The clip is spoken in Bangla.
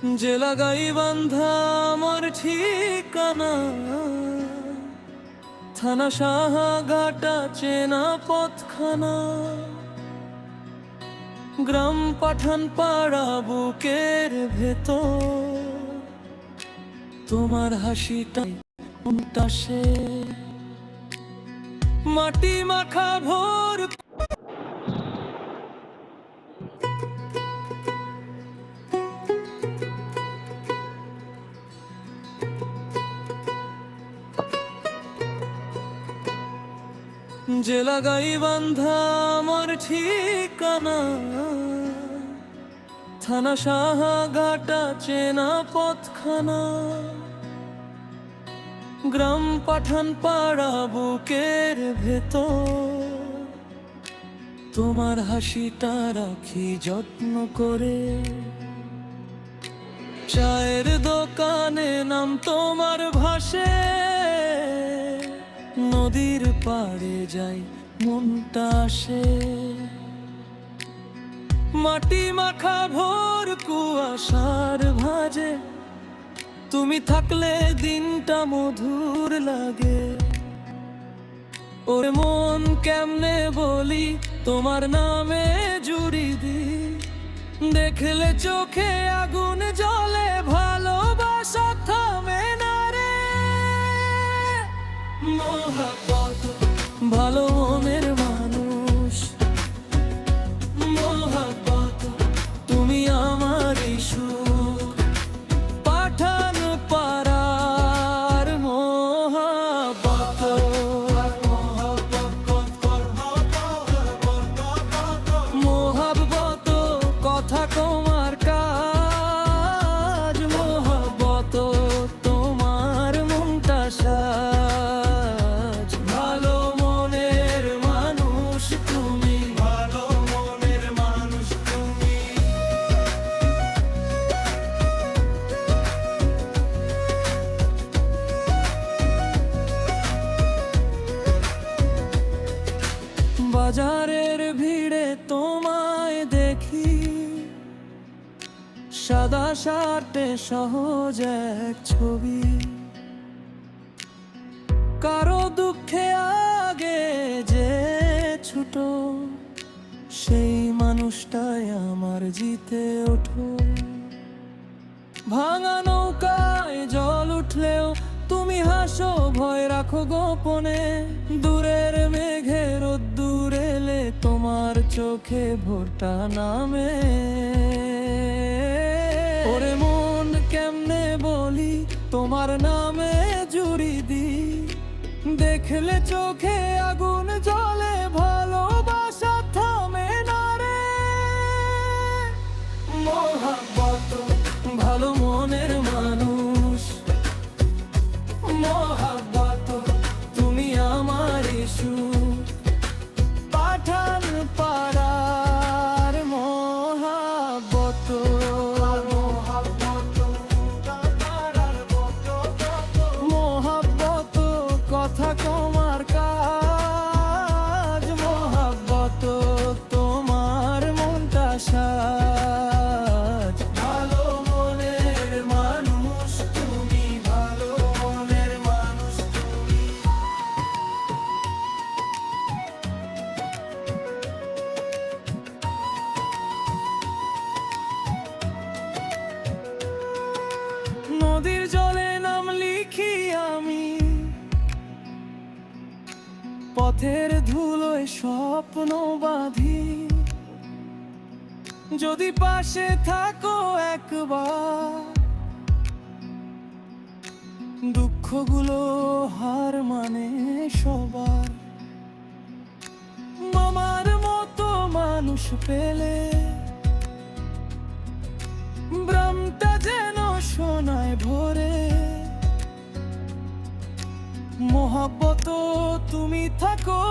জেলা গাইবান্ধা আমার ঠিকানা, থানা সাহাঘাটা চেনা পথখানা, গ্রাম পাঠান পাড়া বুকের ভেতর, তোমার হাসিটা উন্টাসে মাটি মাখা ভোর। জেলা গাইবান্ধা আমার ঠিকানা, থানা সাহাঘাটা চেনা পথখানা, গ্রাম পাঠান পাড়া বুকের ভেতর, তোমার হাসিটা রাখি যত্ন করে। চায়ের দোকানে নাম তোমার ভাসে, নদীর পাড়ে যাই মনটা আসে, মাটি মাখা ভোর কুয়াশার ভাজে, তুমি থাকলে দিনটা মধুর লাগে। ওরে মন কেমনে বলি তোমার নামে জুড়ি দি, দেখলে চোখে আগুন জ্বলে ভালোবাসা থামে না রে। মোহাব্বত ভালো মনের মানুষ, মোহাব্বত তুমি আমারই সুখ, পাঠান পাড়ার মোহাব্বত। মোহাব্বত কথা তোমার কাজ, মোহাব্বত তোমার মনটা সাজ, ভালো মনের মানুষ তুমি, ভালো মনের মানুষ তুমি। বাজারের ভিড়ে তোমায় দেখি, সাদা শার্টে সহজ এক ছবি, কারো দুঃখে আগে যে ছোট, সেই মানুষটাই আমার জিতে ওঠো। ভাঙা নৌকায় জল উঠলেও তুমি হাসো, ভয় রাখো গোপনে, দূরের মেঘে রোদ্দুর এলে তোমার চোখে ভোরটা নামে। ওরে মন কেমনে বলি তোমার নামে জুড়ি দি, দেখলে চোখে আগুন জ্বলে ভালোবাসা থামে না রে। মোহাব্বত ভালো মনের মানুষ, মোহাব্বত তুমি আমারই সুখ, পাঠান পাড়ার মোহাব্বত। মোহাব্বত কথা তোমার কাজ, মোহাব্বত তোমার মনটা সাজ, ভালো মনের মানুষ তুমি, ভালো মনের মানুষ তুমি। নদীর জলে নাম লিখি আমি, পথের ধুলোয় স্বপ্ন বাঁধি, যদি পাশে থাকো একবার, দুঃখগুলো হার মানে সবার। মামার মতো মানুষ পেলে গ্রামটা যেন সোনায় ভরে, মোহাব্বত তুমি থাকো